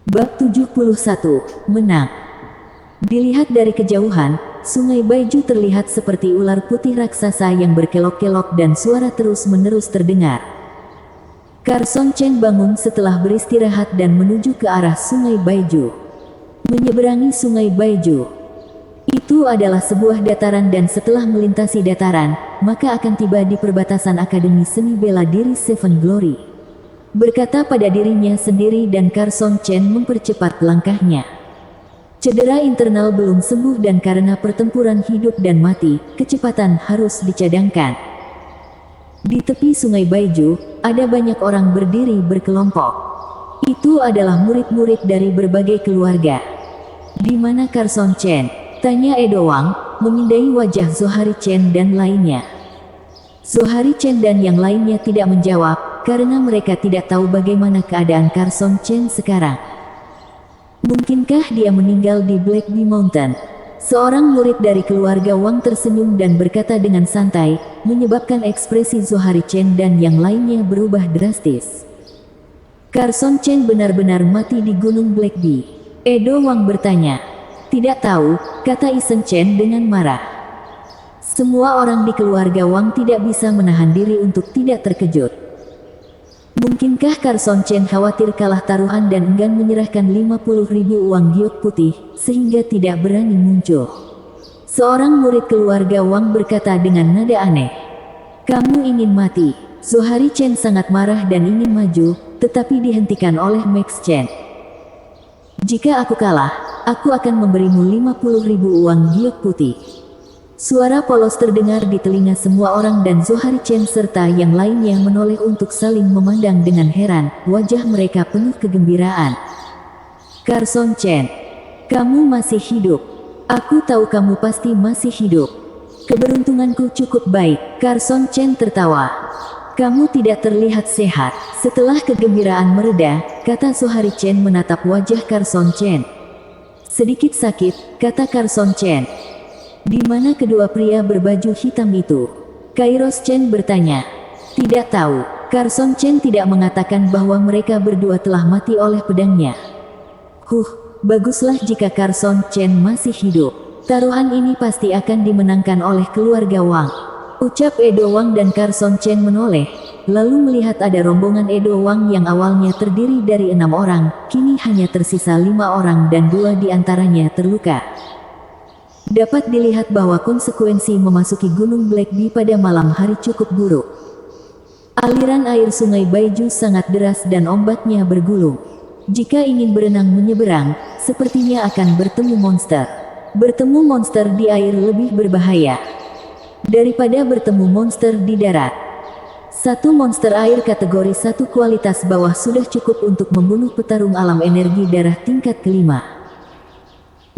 Bab 71, Menang. Dilihat dari kejauhan, Sungai Baiju terlihat seperti ular putih raksasa yang berkelok-kelok dan suara terus-menerus terdengar. Carson Chen bangun setelah beristirahat dan menuju ke arah Sungai Baiju. Menyeberangi Sungai Baiju. Itu adalah sebuah dataran dan setelah melintasi dataran, maka akan tiba di perbatasan Akademi Seni Bela Diri Seven Glory. Berkata pada dirinya sendiri dan Carson Chen mempercepat langkahnya. Cedera internal belum sembuh dan karena pertempuran hidup dan mati, kecepatan harus dicadangkan. Di tepi Sungai Baiju, ada banyak orang berdiri berkelompok. Itu adalah murid-murid dari berbagai keluarga. Di mana Carson Chen? Tanya Edo Wang, memindai wajah Zohari Chen dan lainnya. Zohari Chen dan yang lainnya tidak menjawab, karena mereka tidak tahu bagaimana keadaan Carson Chen sekarang. Mungkinkah dia meninggal di Black Bee Mountain? Seorang murid dari keluarga Wang tersenyum dan berkata dengan santai, menyebabkan ekspresi Zohari Chen dan yang lainnya berubah drastis. Carson Chen benar-benar mati di Gunung Black Bee. Edo Wang bertanya. Tidak tahu, kata Isen Chen dengan marah. Semua orang di keluarga Wang tidak bisa menahan diri untuk tidak terkejut. Mungkinkah Carson Chen khawatir kalah taruhan dan enggan menyerahkan 50.000 uang giok putih, sehingga tidak berani muncul? Seorang murid keluarga Wang berkata dengan nada aneh. Kamu ingin mati. Zohari Chen sangat marah dan ingin maju, tetapi dihentikan oleh Max Chen. Jika aku kalah, aku akan memberimu 50.000 uang giok putih. Suara polos terdengar di telinga semua orang dan Zohari Chen serta yang lainnya menoleh untuk saling memandang dengan heran, wajah mereka penuh kegembiraan. Carson Chen, kamu masih hidup. Aku tahu kamu pasti masih hidup. Keberuntunganku cukup baik, Carson Chen tertawa. Kamu tidak terlihat sehat. Setelah kegembiraan mereda, kata Zohari Chen menatap wajah Carson Chen. Sedikit sakit, kata Carson Chen. Di mana kedua pria berbaju hitam itu? Kairos Chen bertanya. Tidak tahu. Carson Chen tidak mengatakan bahwa mereka berdua telah mati oleh pedangnya. Baguslah jika Carson Chen masih hidup. Taruhan ini pasti akan dimenangkan oleh keluarga Wang. Ucap Edo Wang dan Carson Chen menoleh, lalu melihat ada rombongan Edo Wang yang awalnya terdiri dari 6 orang, kini hanya tersisa 5 orang dan 2 diantaranya terluka. Dapat dilihat bahwa konsekuensi memasuki Gunung Black Bee pada malam hari cukup buruk. Aliran air Sungai Baiju sangat deras dan ombaknya bergulung. Jika ingin berenang menyeberang, sepertinya akan bertemu monster. Bertemu monster di air lebih berbahaya daripada bertemu monster di darat. Satu monster air kategori 1 kualitas bawah sudah cukup untuk membunuh petarung alam energi darah tingkat kelima.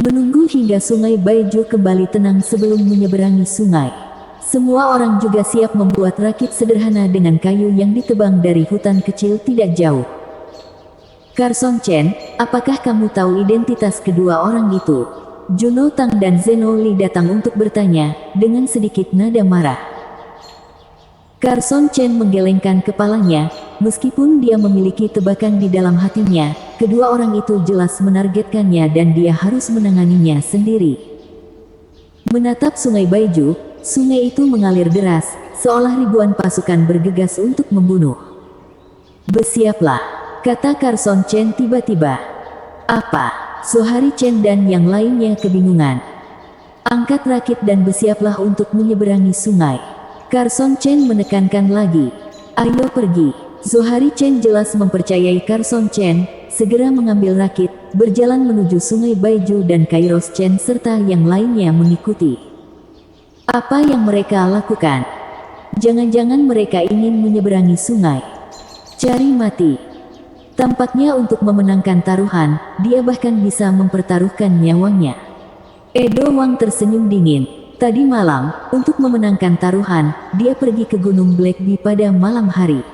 Menunggu hingga Sungai Baiju kembali tenang sebelum menyeberangi sungai. Semua orang juga siap membuat rakit sederhana dengan kayu yang ditebang dari hutan kecil tidak jauh. Carson Chen, apakah kamu tahu identitas kedua orang itu? Juno Tang dan Zeno Li datang untuk bertanya, dengan sedikit nada marah. Carson Chen menggelengkan kepalanya, meskipun dia memiliki tebakan di dalam hatinya, kedua orang itu jelas menargetkannya dan dia harus menanganinya sendiri. Menatap Sungai Baiju, sungai itu mengalir deras, seolah ribuan pasukan bergegas untuk membunuh. Bersiaplah, kata Carson Chen tiba-tiba. Apa? Zohari Chen dan yang lainnya kebingungan. Angkat rakit dan bersiaplah untuk menyeberangi sungai. Carson Chen menekankan lagi. Ayo pergi. Zohari Chen jelas mempercayai Carson Chen, segera mengambil rakit, berjalan menuju Sungai Baiju dan Kairos Chen serta yang lainnya mengikuti. Apa yang mereka lakukan? Jangan-jangan mereka ingin menyeberangi sungai. Cari mati. Tampaknya untuk memenangkan taruhan, dia bahkan bisa mempertaruhkan nyawanya. Edo Wang tersenyum dingin. Tadi malam, untuk memenangkan taruhan, dia pergi ke Gunung Black Bee pada malam hari.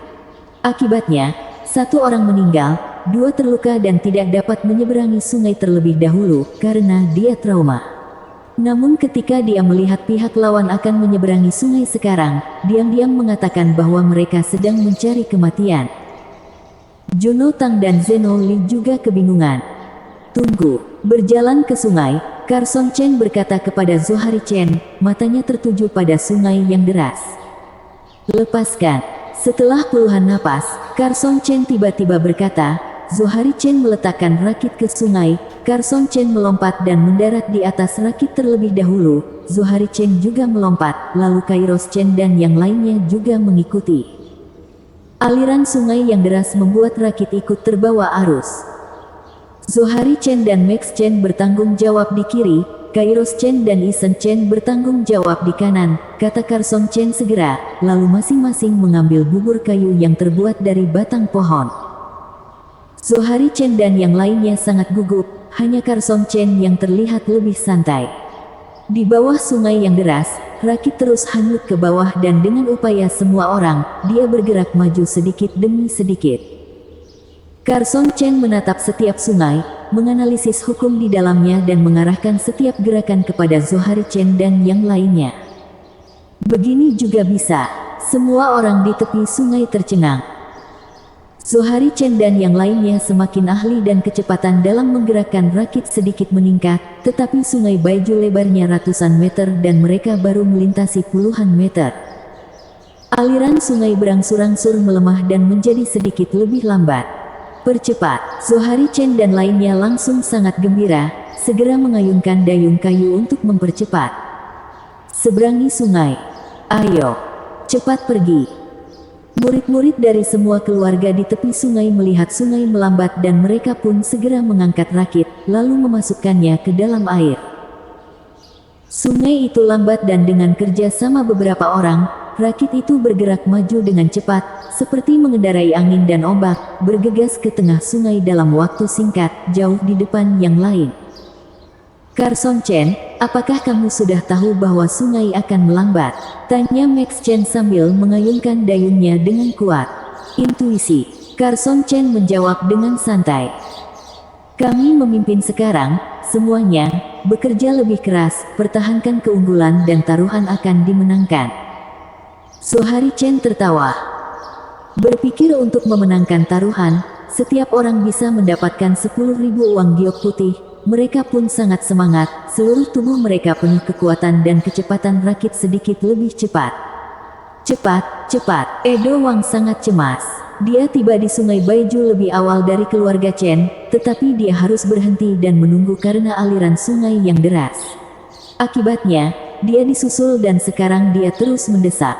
Akibatnya, 1 orang meninggal, 2 terluka dan tidak dapat menyeberangi sungai terlebih dahulu, karena dia trauma. Namun ketika dia melihat pihak lawan akan menyeberangi sungai sekarang, diam-diam mengatakan bahwa mereka sedang mencari kematian. Juno Tang dan Zeno Li juga kebingungan. Tunggu, berjalan ke sungai, Carson Chen berkata kepada Zohari Chen, matanya tertuju pada sungai yang deras. Lepaskan. Setelah puluhan napas, Carson Chen tiba-tiba berkata, Zohari Chen meletakkan rakit ke sungai, Carson Chen melompat dan mendarat di atas rakit terlebih dahulu, Zohari Chen juga melompat, lalu Kairos Chen dan yang lainnya juga mengikuti. Aliran sungai yang deras membuat rakit ikut terbawa arus. Zohari Chen dan Max Chen bertanggung jawab di kiri, Kairos Chen dan Isen Chen bertanggung jawab di kanan, kata Carson Chen segera, lalu masing-masing mengambil bubur kayu yang terbuat dari batang pohon. Zohari Chen dan yang lainnya sangat gugup, hanya Carson Chen yang terlihat lebih santai. Di bawah sungai yang deras, rakit terus hanyut ke bawah dan dengan upaya semua orang, dia bergerak maju sedikit demi sedikit. Carson Chen menatap setiap sungai, menganalisis hukum di dalamnya dan mengarahkan setiap gerakan kepada Zohari Chen dan yang lainnya. Begini juga bisa, semua orang di tepi sungai tercengang. Zohari Chen dan yang lainnya semakin ahli dan kecepatan dalam menggerakkan rakit sedikit meningkat, tetapi sungai Baiju lebarnya ratusan meter dan mereka baru melintasi puluhan meter. Aliran sungai berangsur-angsur melemah dan menjadi sedikit lebih lambat. Percepat, Zohari Chen dan lainnya langsung sangat gembira, segera mengayunkan dayung kayu untuk mempercepat. Seberangi sungai. Ayo, cepat pergi. Murid-murid dari semua keluarga di tepi sungai melihat sungai melambat dan mereka pun segera mengangkat rakit, lalu memasukkannya ke dalam air. Sungai itu lambat dan dengan kerja sama beberapa orang, rakit itu bergerak maju dengan cepat, seperti mengendarai angin dan ombak, bergegas ke tengah sungai dalam waktu singkat, jauh di depan yang lain. Carson Chen, apakah kamu sudah tahu bahwa sungai akan melambat? Tanya Max Chen sambil mengayunkan dayungnya dengan kuat. Intuisi. Carson Chen menjawab dengan santai. Kami memimpin sekarang, semuanya, bekerja lebih keras, pertahankan keunggulan dan taruhan akan dimenangkan. Zohari Chen tertawa. Berpikir untuk memenangkan taruhan, setiap orang bisa mendapatkan 10.000 uang giok putih. Mereka pun sangat semangat, seluruh tubuh mereka penuh kekuatan dan kecepatan rakit sedikit lebih cepat. Cepat, cepat, Edo Wang sangat cemas. Dia tiba di sungai Baiju lebih awal dari keluarga Chen, tetapi dia harus berhenti dan menunggu karena aliran sungai yang deras. Akibatnya, dia disusul dan sekarang dia terus mendesak.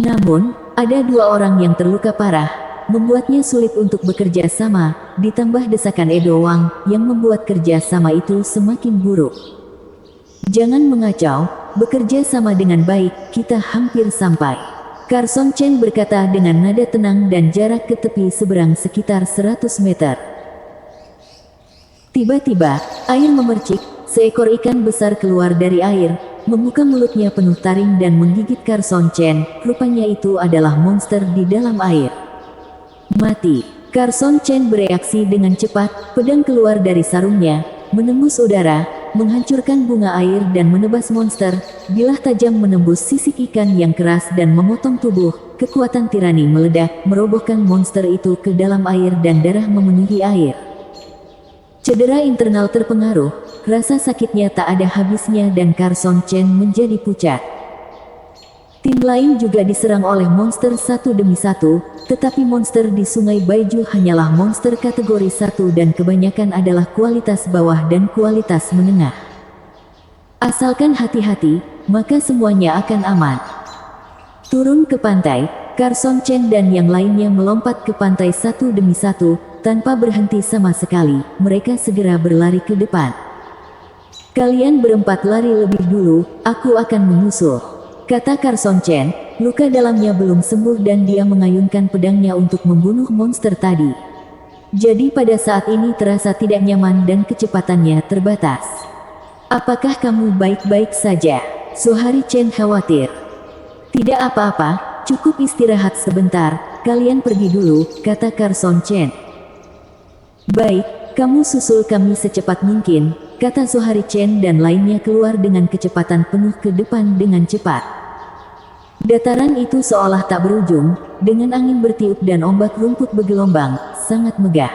Namun, ada dua orang yang terluka parah, membuatnya sulit untuk bekerja sama, ditambah desakan Edo Wang, yang membuat kerja sama itu semakin buruk. Jangan mengacau, bekerja sama dengan baik, kita hampir sampai. Carson Chen berkata dengan nada tenang dan jarak ke tepi seberang sekitar 100 meter. Tiba-tiba, air memercik, seekor ikan besar keluar dari air, membuka mulutnya penuh taring dan menggigit Carson Chen, rupanya itu adalah monster di dalam air. Mati. Carson Chen bereaksi dengan cepat, pedang keluar dari sarungnya, menembus udara, menghancurkan bunga air dan menebas monster, bilah tajam menembus sisik ikan yang keras dan memotong tubuh, kekuatan tirani meledak, merobohkan monster itu ke dalam air dan darah memenuhi air. Cedera internal terpengaruh, rasa sakitnya tak ada habisnya dan Carson Chen menjadi pucat. Tim lain juga diserang oleh monster satu demi satu, tetapi monster di sungai Baiju hanyalah monster kategori 1 dan kebanyakan adalah kualitas bawah dan kualitas menengah. Asalkan hati-hati, maka semuanya akan aman. Turun ke pantai, Carson Chen dan yang lainnya melompat ke pantai satu demi satu, tanpa berhenti sama sekali, mereka segera berlari ke depan. Kalian berempat lari lebih dulu, aku akan menyusul, kata Carson Chen. Luka dalamnya belum sembuh dan dia mengayunkan pedangnya untuk membunuh monster tadi. Jadi pada saat ini terasa tidak nyaman dan kecepatannya terbatas. Apakah kamu baik-baik saja? Zohari Chen khawatir. Tidak apa-apa, cukup istirahat sebentar, kalian pergi dulu, kata Carson Chen. Baik, kamu susul kami secepat mungkin, kata Zohari Chen dan lainnya keluar dengan kecepatan penuh ke depan dengan cepat. Dataran itu seolah tak berujung, dengan angin bertiup dan ombak rumput bergelombang, sangat megah.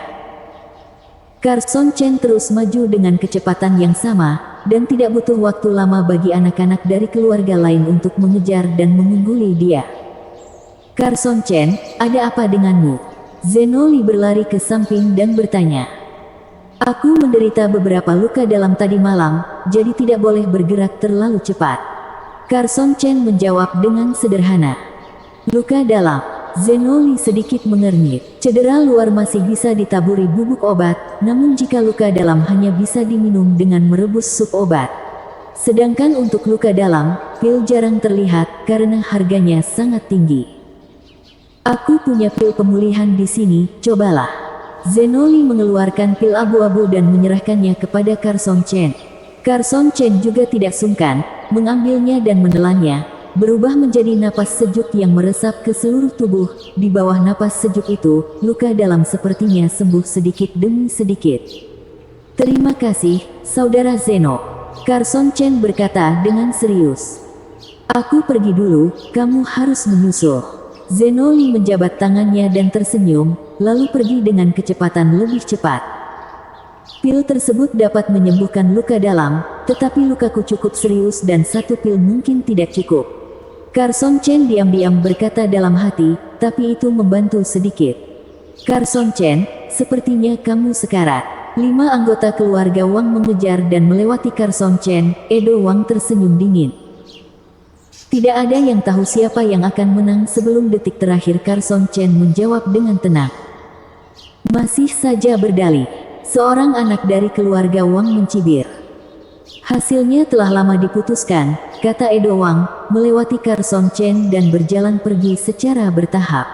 Carson Chen terus maju dengan kecepatan yang sama, dan tidak butuh waktu lama bagi anak-anak dari keluarga lain untuk mengejar dan mengungguli dia. Carson Chen, ada apa denganmu? Zheno Li berlari ke samping dan bertanya. Aku menderita beberapa luka dalam tadi malam, jadi tidak boleh bergerak terlalu cepat. Carson Chen menjawab dengan sederhana. Luka dalam. Zheno Li sedikit mengernyit. Cedera luar masih bisa ditaburi bubuk obat, namun jika luka dalam hanya bisa diminum dengan merebus sup obat. Sedangkan untuk luka dalam, pil jarang terlihat karena harganya sangat tinggi. Aku punya pil pemulihan di sini, cobalah. Zheno Li mengeluarkan pil abu-abu dan menyerahkannya kepada Carson Chen. Carson Chen juga tidak sungkan, mengambilnya dan menelannya, berubah menjadi napas sejuk yang meresap ke seluruh tubuh. Di bawah napas sejuk itu, luka dalam sepertinya sembuh sedikit demi sedikit. Terima kasih, Saudara Zheno. Carson Chen berkata dengan serius. Aku pergi dulu, kamu harus menyusul. Zheno Li menjabat tangannya dan tersenyum, lalu pergi dengan kecepatan lebih cepat. Pil tersebut dapat menyembuhkan luka dalam, tetapi lukaku cukup serius dan satu pil mungkin tidak cukup. Carson Chen diam-diam berkata dalam hati, tapi itu membantu sedikit. Carson Chen, sepertinya kamu sekarat. 5 anggota keluarga Wang mengejar dan melewati Carson Chen. Edo Wang tersenyum dingin. Tidak ada yang tahu siapa yang akan menang sebelum detik terakhir. Carson Chen menjawab dengan tenang. Masih saja berdalih. Seorang anak dari keluarga Wang mencibir. Hasilnya telah lama diputuskan, kata Edo Wang, melewati Carson Chen dan berjalan pergi secara bertahap.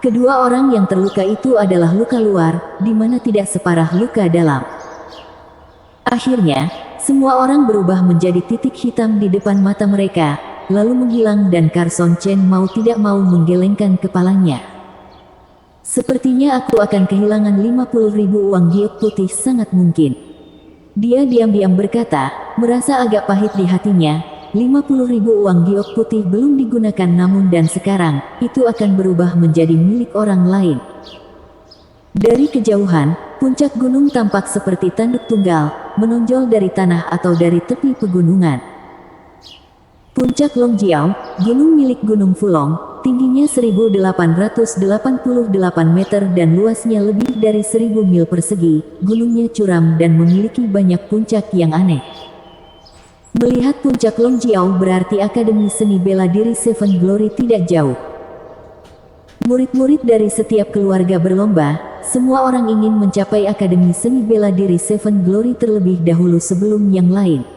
Kedua orang yang terluka itu adalah luka luar, di mana tidak separah luka dalam. Akhirnya, semua orang berubah menjadi titik hitam di depan mata mereka, lalu menghilang dan Carson Chen mau tidak mau menggelengkan kepalanya. Sepertinya aku akan kehilangan 50.000 uang giok putih sangat mungkin. Dia diam-diam berkata, merasa agak pahit di hatinya. 50.000 uang giok putih belum digunakan namun dan sekarang, itu akan berubah menjadi milik orang lain. Dari kejauhan, puncak gunung tampak seperti tanduk tunggal, menonjol dari tanah atau dari tepi pegunungan. Puncak Longjiao, gunung milik Gunung Fulong, tingginya 1888 meter dan luasnya lebih dari 1000 mil persegi. Gunungnya curam dan memiliki banyak puncak yang aneh. Melihat puncak Longjiao berarti Akademi Seni Bela Diri Seven Glory tidak jauh. Murid-murid dari setiap keluarga berlomba, semua orang ingin mencapai Akademi Seni Bela Diri Seven Glory terlebih dahulu sebelum yang lain.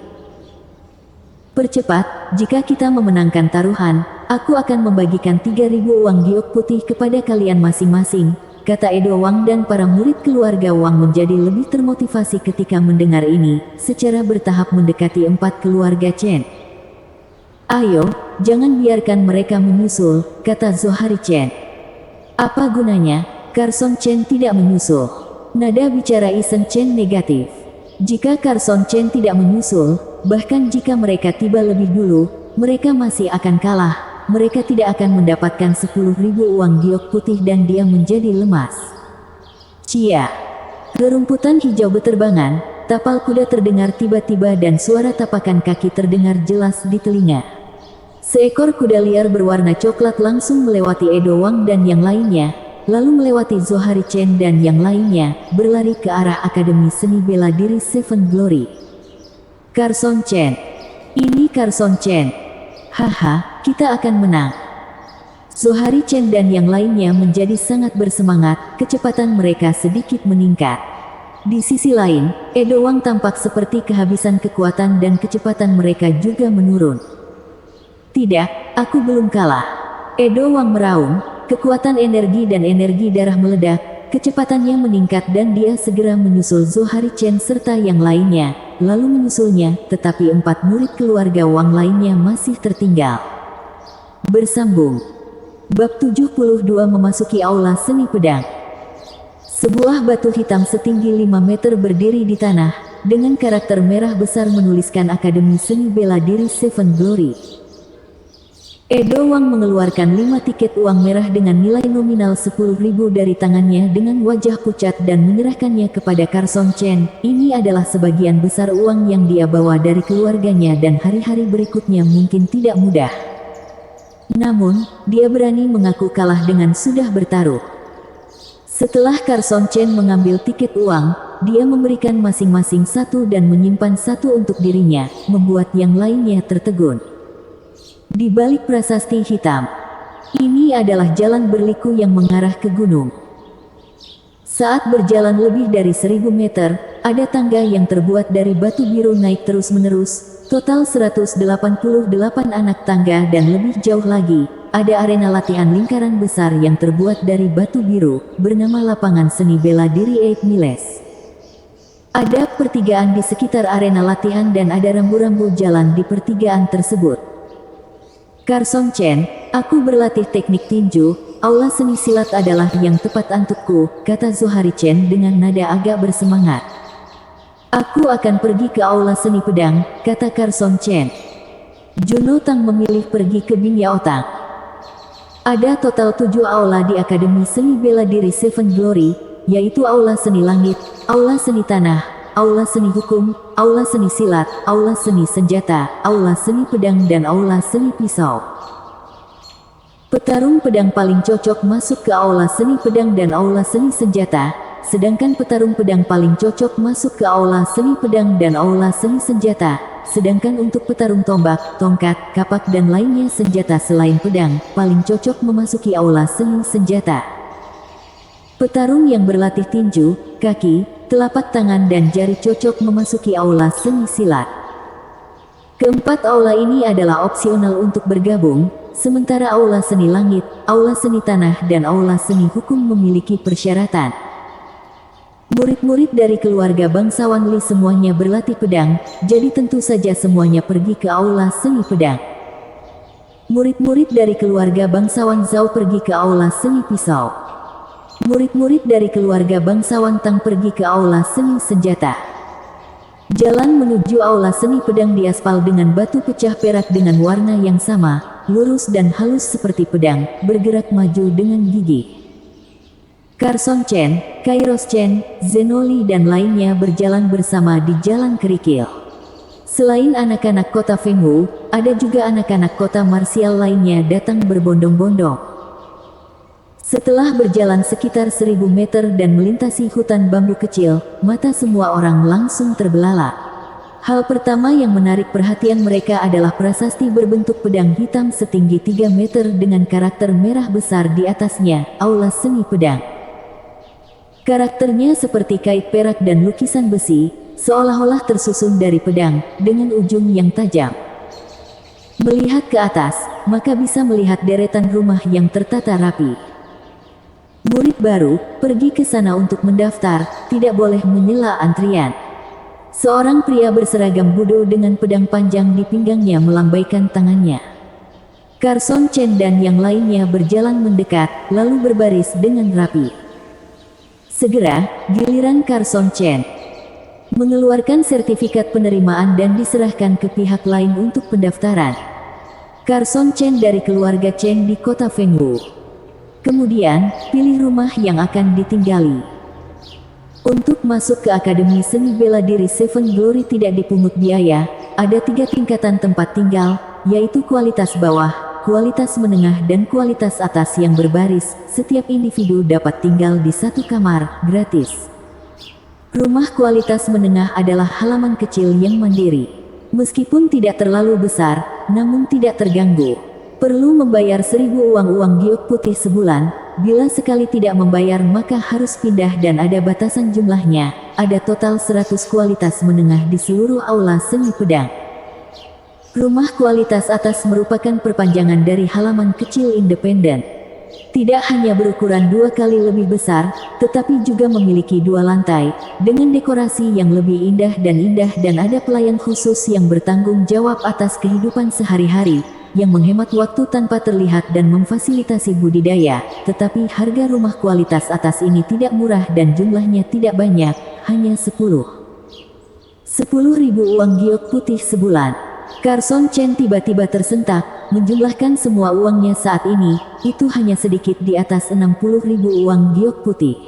Percepat, jika kita memenangkan taruhan, aku akan membagikan 3.000 uang giok putih kepada kalian masing-masing, kata Edo Wang dan para murid keluarga Wang menjadi lebih termotivasi ketika mendengar ini, secara bertahap mendekati 4 keluarga Chen. Ayo, jangan biarkan mereka menyusul, kata Zohari Chen. Apa gunanya, Carson Chen tidak menyusul? Nada bicara Isen Chen negatif. Jika Carson Chen tidak menyusul, bahkan jika mereka tiba lebih dulu, mereka masih akan kalah. Mereka tidak akan mendapatkan 10.000 uang giok putih dan dia menjadi lemas. Cia. Rerumputan hijau beterbangan, tapal kuda terdengar tiba-tiba dan suara tapakan kaki terdengar jelas di telinga. Seekor kuda liar berwarna coklat langsung melewati Edo Wang dan yang lainnya, lalu melewati Zohari Chen dan yang lainnya, berlari ke arah Akademi Seni Bela Diri Seven Glory. Carson Chen. Ini Carson Chen. Haha, kita akan menang. Zohari Chen dan yang lainnya menjadi sangat bersemangat, kecepatan mereka sedikit meningkat. Di sisi lain, Edo Wang tampak seperti kehabisan kekuatan dan kecepatan mereka juga menurun. Tidak, aku belum kalah. Edo Wang meraung, kekuatan energi dan energi darah meledak, kecepatannya meningkat dan dia segera menyusul Zohari Chen serta yang lainnya, lalu menyusulnya, tetapi 4 murid keluarga Wang lainnya masih tertinggal. Bersambung. Bab 72 memasuki aula seni pedang. Sebuah batu hitam setinggi 5 meter berdiri di tanah, dengan karakter merah besar menuliskan Akademi Seni Bela Diri Seven Glory. Edo Wang mengeluarkan 5 tiket uang merah dengan nilai nominal 10.000 dari tangannya dengan wajah pucat dan menyerahkannya kepada Carson Chen. Ini adalah sebagian besar uang yang dia bawa dari keluarganya dan hari-hari berikutnya mungkin tidak mudah. Namun, dia berani mengaku kalah dengan sudah bertaruh. Setelah Carson Chen mengambil tiket uang, dia memberikan masing-masing satu dan menyimpan satu untuk dirinya, membuat yang lainnya tertegun. Di balik prasasti hitam, ini adalah jalan berliku yang mengarah ke gunung. Saat berjalan lebih dari 1000 meter, ada tangga yang terbuat dari batu biru naik terus-menerus, total 188 anak tangga dan lebih jauh lagi, ada arena latihan lingkaran besar yang terbuat dari batu biru, bernama Lapangan Seni Bela Diri 8 Miles. Ada pertigaan di sekitar arena latihan dan ada rambu-rambu jalan di pertigaan tersebut. Carson Chen, aku berlatih teknik tinju, aula seni silat adalah yang tepat untukku, kata Zohari Chen dengan nada agak bersemangat. Aku akan pergi ke aula seni pedang, kata Carson Chen. Juno Tang memilih pergi ke Bingyaotang. Ada total 7 aula di Akademi Seni Bela Diri Seven Glory, yaitu aula seni langit, aula seni tanah, aula seni hukum, aula seni silat, aula seni senjata, aula seni pedang dan aula seni pisau. Petarung pedang paling cocok masuk ke aula seni pedang dan aula seni senjata, sedangkan petarung pedang paling cocok masuk ke aula seni pedang dan aula seni senjata, sedangkan untuk petarung tombak, tongkat, kapak dan lainnya senjata selain pedang, paling cocok memasuki aula seni senjata. Petarung yang berlatih tinju, kaki, telapak tangan dan jari cocok memasuki aula seni silat. Keempat aula ini adalah opsional untuk bergabung, sementara aula seni langit, aula seni tanah dan aula seni hukum memiliki persyaratan. Murid-murid dari keluarga bangsawan Li semuanya berlatih pedang, jadi tentu saja semuanya pergi ke aula seni pedang. Murid-murid dari keluarga bangsawan Zhao pergi ke aula seni pisau. Murid-murid dari keluarga bangsawan Tang pergi ke aula seni senjata. Jalan menuju aula seni pedang diaspal dengan batu pecah perak dengan warna yang sama, lurus dan halus seperti pedang, bergerak maju dengan gigih. Carson Chen, Kairos Chen, Zenoli dan lainnya berjalan bersama di jalan kerikil. Selain anak-anak kota Fenghu, ada juga anak-anak kota marsial lainnya datang berbondong-bondong. Setelah berjalan sekitar 1000 meter dan melintasi hutan bambu kecil, mata semua orang langsung terbelalak. Hal pertama yang menarik perhatian mereka adalah prasasti berbentuk pedang hitam setinggi 3 meter dengan karakter merah besar di atasnya, aula seni pedang. Karakternya seperti kait perak dan lukisan besi, seolah-olah tersusun dari pedang, dengan ujung yang tajam. Melihat ke atas, maka bisa melihat deretan rumah yang tertata rapi. Murid baru, pergi ke sana untuk mendaftar, tidak boleh menyela antrian. Seorang pria berseragam budo dengan pedang panjang di pinggangnya melambaikan tangannya. Carson Chen dan yang lainnya berjalan mendekat, lalu berbaris dengan rapi. Segera, giliran Carson Chen mengeluarkan sertifikat penerimaan dan diserahkan ke pihak lain untuk pendaftaran. Carson Chen dari keluarga Chen di kota Fenghu. Kemudian, pilih rumah yang akan ditinggali. Untuk masuk ke Akademi Seni Bela Diri Seven Glory tidak dipungut biaya, ada 3 tingkatan tempat tinggal, yaitu kualitas bawah, kualitas menengah dan kualitas atas yang berbaris. Setiap individu dapat tinggal di satu kamar, gratis. Rumah kualitas menengah adalah halaman kecil yang mandiri. Meskipun tidak terlalu besar, namun tidak terganggu. Perlu membayar 1000 uang giok putih sebulan, bila sekali tidak membayar maka harus pindah dan ada batasan jumlahnya, ada total 100 kualitas menengah di seluruh aula seni pedang. Rumah kualitas atas merupakan perpanjangan dari halaman kecil independen. Tidak hanya berukuran 2 kali lebih besar, tetapi juga memiliki 2 lantai, dengan dekorasi yang lebih indah dan ada pelayan khusus yang bertanggung jawab atas kehidupan sehari-hari, yang menghemat waktu tanpa terlihat dan memfasilitasi budidaya, tetapi harga rumah kualitas atas ini tidak murah dan jumlahnya tidak banyak, hanya 10.000 uang giok putih sebulan. Carson Chen tiba-tiba tersentak, menjumlahkan semua uangnya saat ini, itu hanya sedikit di atas 60.000 uang giok putih.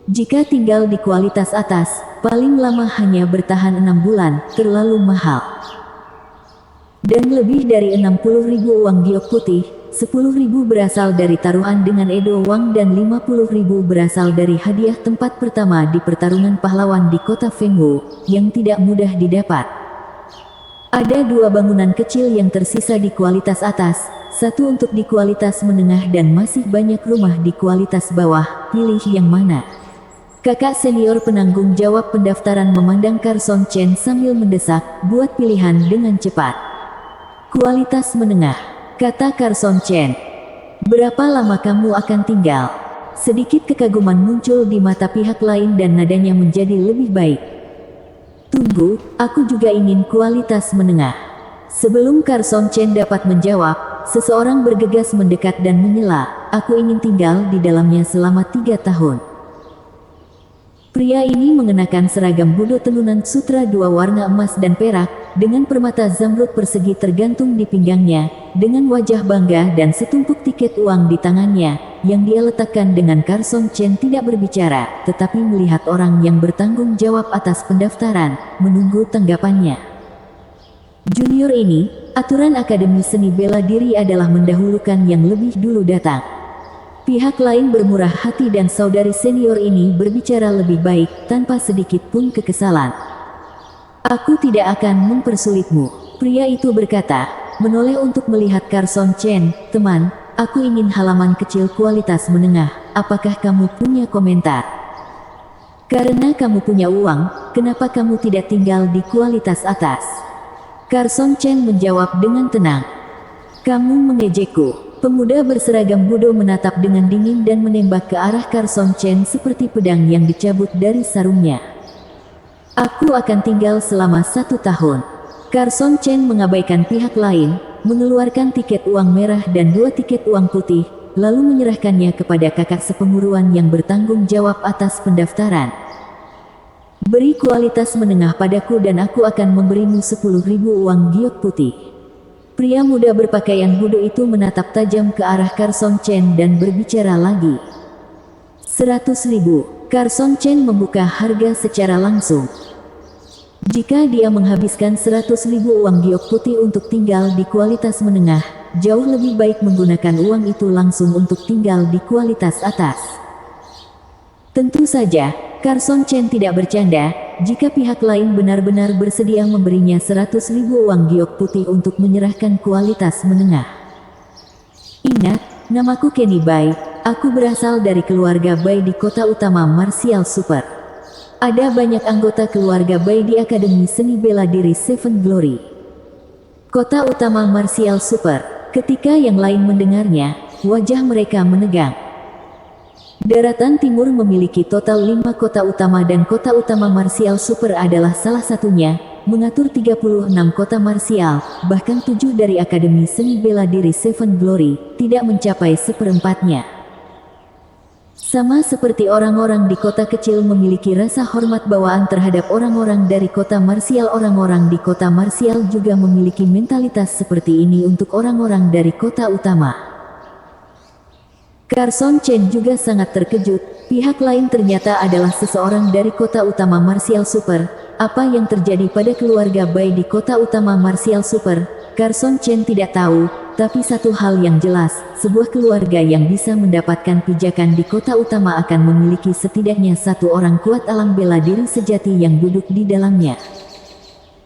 Jika tinggal di kualitas atas, paling lama hanya bertahan 6 bulan, terlalu mahal. Dan lebih dari 60.000 uang giok putih, 10.000 berasal dari taruhan dengan Edo Wang dan 50.000 berasal dari hadiah tempat pertama di pertarungan pahlawan di kota Fengwu, yang tidak mudah didapat. Ada 2 bangunan kecil yang tersisa di kualitas atas, satu untuk di kualitas menengah dan masih banyak rumah di kualitas bawah, pilih yang mana? Kakak senior penanggung jawab pendaftaran memandang Carson Chen sambil mendesak, buat pilihan dengan cepat. Kualitas menengah, kata Carson Chen. Berapa lama kamu akan tinggal? Sedikit kekaguman muncul di mata pihak lain dan nadanya menjadi lebih baik. Tunggu, aku juga ingin kualitas menengah. Sebelum Carson Chen dapat menjawab, seseorang bergegas mendekat dan menyela, aku ingin tinggal di dalamnya selama 3 tahun. Pria ini mengenakan seragam budo tenunan sutra 2 warna emas dan perak, dengan permata zamrud persegi tergantung di pinggangnya, dengan wajah bangga dan setumpuk tiket uang di tangannya, yang dia letakkan dengan Carson Chen tidak berbicara, tetapi melihat orang yang bertanggung jawab atas pendaftaran, menunggu tanggapannya. Junior ini, aturan Akademi Seni Bela Diri adalah mendahulukan yang lebih dulu datang. Pihak lain bermurah hati dan saudari senior ini berbicara lebih baik, tanpa sedikit pun kekesalan. Aku tidak akan mempersulitmu, pria itu berkata, menoleh untuk melihat Carson Chen. Teman, aku ingin halaman kecil kualitas menengah, apakah kamu punya komentar? Karena kamu punya uang, kenapa kamu tidak tinggal di kualitas atas? Carson Chen menjawab dengan tenang. Kamu mengejekku. Pemuda berseragam budo menatap dengan dingin dan menembak ke arah Carson Chen seperti pedang yang dicabut dari sarungnya. Aku akan tinggal selama 1 tahun. Carson Chen mengabaikan pihak lain, mengeluarkan tiket uang merah dan 2 tiket uang putih, lalu menyerahkannya kepada kakak sepenguruan yang bertanggung jawab atas pendaftaran. Beri kualitas menengah padaku dan aku akan memberimu 10.000 uang giok putih. Pria muda berpakaian budo itu menatap tajam ke arah Carson Chen dan berbicara lagi. 100.000. Carson Chen membuka harga secara langsung. Jika dia menghabiskan 100.000 uang giok putih untuk tinggal di kualitas menengah, jauh lebih baik menggunakan uang itu langsung untuk tinggal di kualitas atas. Tentu saja, Carson Chen tidak bercanda, jika pihak lain benar-benar bersedia memberinya 100.000 uang giok putih untuk menyerahkan kualitas menengah. Ingat, namaku Kenny Bai, aku berasal dari keluarga Bai di kota utama Martial Super. Ada banyak anggota keluarga Bai di Akademi Seni Bela Diri Seven Glory. Kota utama Martial Super, ketika yang lain mendengarnya, wajah mereka menegang. Daratan Timur memiliki total 5 kota utama dan kota utama Martial Super adalah salah satunya, mengatur 36 kota martial, bahkan 7 dari Akademi Seni Bela Diri Seven Glory, tidak mencapai seperempatnya. Sama seperti orang-orang di kota kecil memiliki rasa hormat bawaan terhadap orang-orang dari kota martial, orang-orang di kota martial juga memiliki mentalitas seperti ini untuk orang-orang dari kota utama. Carson Chen juga sangat terkejut, pihak lain ternyata adalah seseorang dari kota utama Martial Super. Apa yang terjadi pada keluarga Bai di kota utama Martial Super, Carson Chen tidak tahu, tapi satu hal yang jelas, sebuah keluarga yang bisa mendapatkan pijakan di kota utama akan memiliki setidaknya 1 orang kuat alam bela diri sejati yang duduk di dalamnya.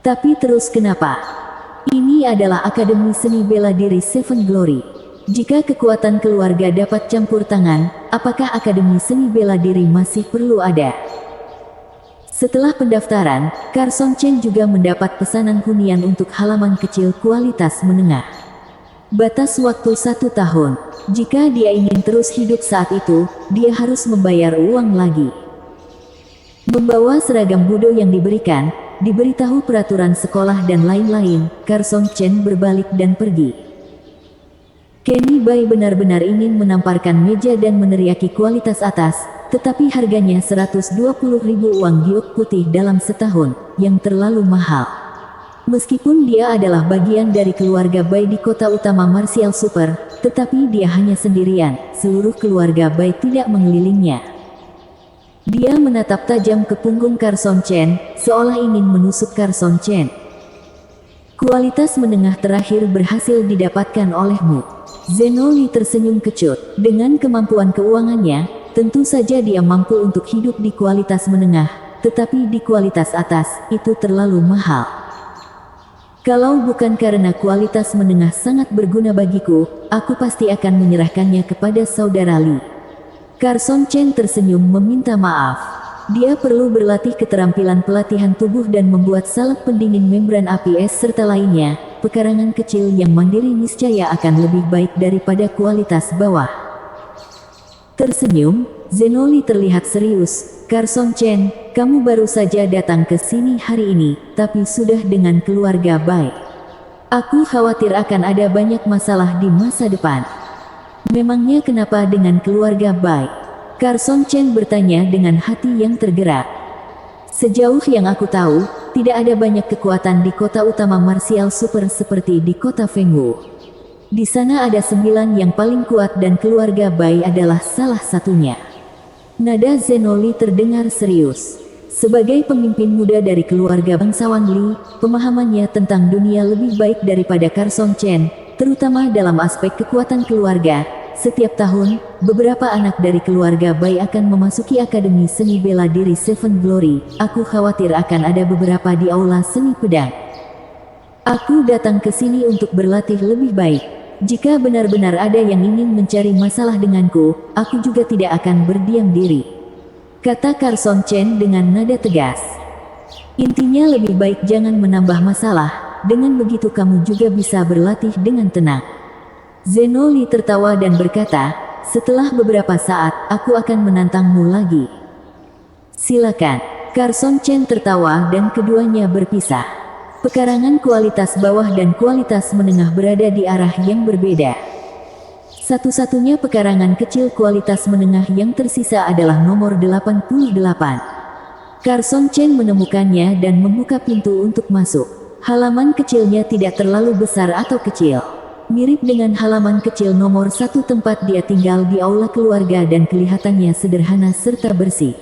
Tapi terus kenapa? Ini adalah Akademi Seni Bela Diri Seven Glory. Jika kekuatan keluarga dapat campur tangan, apakah Akademi Seni Bela Diri masih perlu ada? Setelah pendaftaran, Carson Chen juga mendapat pesanan hunian untuk halaman kecil kualitas menengah. Batas waktu 1 tahun. Jika dia ingin terus hidup saat itu, dia harus membayar uang lagi. Membawa seragam budo yang diberikan, diberitahu peraturan sekolah dan lain-lain, Carson Chen berbalik dan pergi. Kenny Bai benar-benar ingin menamparkan meja dan meneriaki kualitas atas, tetapi harganya 120.000 uang giok putih dalam setahun, yang terlalu mahal. Meskipun dia adalah bagian dari keluarga Bai di kota utama Martial Super, tetapi dia hanya sendirian, seluruh keluarga Bai tidak mengelilingnya. Dia menatap tajam ke punggung Carson Chen, seolah ingin menusuk Carson Chen. Kualitas menengah terakhir berhasil didapatkan olehmu. Zheno Li tersenyum kecut. Dengan kemampuan keuangannya, tentu saja dia mampu untuk hidup di kualitas menengah, tetapi di kualitas atas, itu terlalu mahal. Kalau bukan karena kualitas menengah sangat berguna bagiku, aku pasti akan menyerahkannya kepada saudara Li. Carson Chen tersenyum meminta maaf. Dia perlu berlatih keterampilan pelatihan tubuh dan membuat salep pendingin membran api es serta lainnya. Pekarangan kecil yang mandiri niscaya akan lebih baik daripada kualitas bawah. Tersenyum, Zheno Li terlihat serius. Carson Chen, kamu baru saja datang ke sini hari ini, tapi sudah dengan keluarga Bai. Aku khawatir akan ada banyak masalah di masa depan. Memangnya kenapa dengan keluarga Bai? Carson Chen bertanya dengan hati yang tergerak. Sejauh yang aku tahu, tidak ada banyak kekuatan di kota utama Martial Super seperti di kota Fengwu. Di sana ada 9 yang paling kuat dan keluarga Bai adalah salah satunya. Nada Zheno Li terdengar serius. Sebagai pemimpin muda dari keluarga bangsawan Li, pemahamannya tentang dunia lebih baik daripada Carson Chen, terutama dalam aspek kekuatan keluarga. Setiap tahun, beberapa anak dari keluarga Bai akan memasuki Akademi Seni Bela Diri Seven Glory. Aku khawatir akan ada beberapa di aula seni pedang. Aku datang ke sini untuk berlatih lebih baik. Jika benar-benar ada yang ingin mencari masalah denganku, aku juga tidak akan berdiam diri, kata Carson Chen dengan nada tegas. Intinya lebih baik jangan menambah masalah, dengan begitu kamu juga bisa berlatih dengan tenang. Zheno Li tertawa dan berkata, setelah beberapa saat, aku akan menantangmu lagi. Silakan. Carson Chen tertawa dan keduanya berpisah. Pekarangan kualitas bawah dan kualitas menengah berada di arah yang berbeda. Satu-satunya pekarangan kecil kualitas menengah yang tersisa adalah nomor 88. Carson Chen menemukannya dan membuka pintu untuk masuk. Halaman kecilnya tidak terlalu besar atau kecil. Mirip dengan halaman kecil nomor 1 tempat dia tinggal di aula keluarga dan kelihatannya sederhana serta bersih.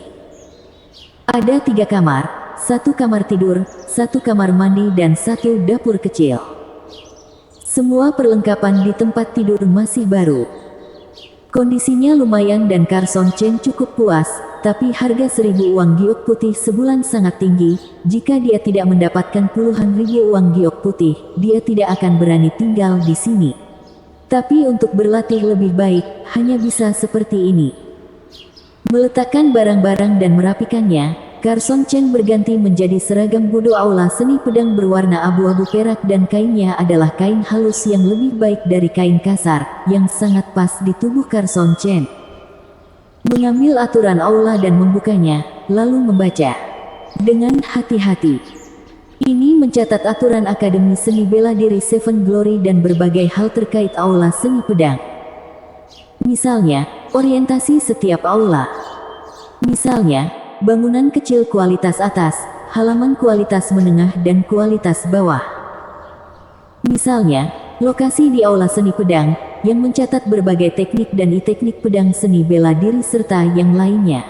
Ada 3 kamar, 1 kamar tidur, 1 kamar mandi dan 1 dapur kecil. Semua perlengkapan di tempat tidur masih baru. Kondisinya lumayan dan Carson Chen cukup puas, tapi harga 1.000 uang giok putih sebulan sangat tinggi. Jika dia tidak mendapatkan puluhan ribu uang giok putih, dia tidak akan berani tinggal di sini. Tapi untuk berlatih lebih baik, hanya bisa seperti ini. Meletakkan barang-barang dan merapikannya, Carson Chen berganti menjadi seragam bodo aula seni pedang berwarna abu-abu perak dan kainnya adalah kain halus yang lebih baik dari kain kasar, yang sangat pas di tubuh Carson Chen. Mengambil aturan aula dan membukanya, lalu membaca. Dengan hati-hati. Ini mencatat aturan Akademi Seni Bela Diri Seven Glory dan berbagai hal terkait aula seni pedang. Misalnya, orientasi setiap aula. Misalnya, bangunan kecil kualitas atas, halaman kualitas menengah dan kualitas bawah. Misalnya, lokasi di aula seni pedang, yang mencatat berbagai teknik dan teknik pedang seni bela diri serta yang lainnya.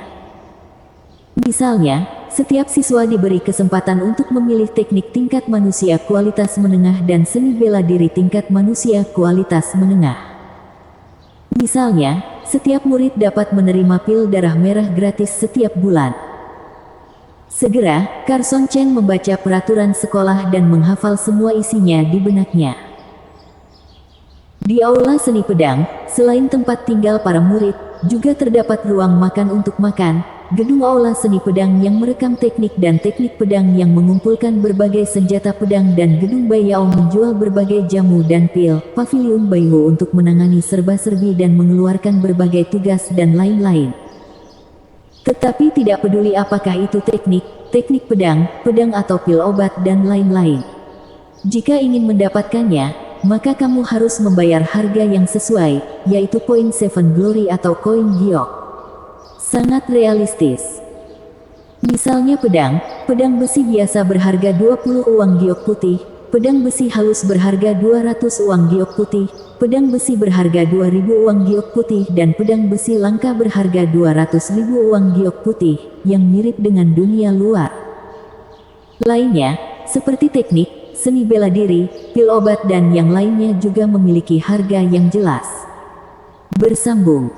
Misalnya, setiap siswa diberi kesempatan untuk memilih teknik tingkat manusia kualitas menengah dan seni bela diri tingkat manusia kualitas menengah. Misalnya, setiap murid dapat menerima pil darah merah gratis setiap bulan. Segera, Carson Chen membaca peraturan sekolah dan menghafal semua isinya di benaknya. Di aula seni pedang, selain tempat tinggal para murid, juga terdapat ruang makan untuk makan, gedung aula seni pedang yang merekam teknik dan teknik pedang yang mengumpulkan berbagai senjata pedang dan gedung Baiyao menjual berbagai jamu dan pil, paviliun Baihu untuk menangani serba-serbi dan mengeluarkan berbagai tugas dan lain-lain. Tetapi tidak peduli apakah itu teknik pedang, pedang atau pil obat dan lain-lain. Jika ingin mendapatkannya, maka kamu harus membayar harga yang sesuai, yaitu poin Seven Glory atau koin giok. Sangat realistis. Misalnya pedang besi biasa berharga 20 uang giok putih, pedang besi halus berharga 200 uang giok putih, pedang besi berharga 2000 uang giok putih dan pedang besi langka berharga 200.000 uang giok putih, yang mirip dengan dunia luar. Lainnya, seperti teknik, seni bela diri, pil obat dan yang lainnya juga memiliki harga yang jelas. Bersambung.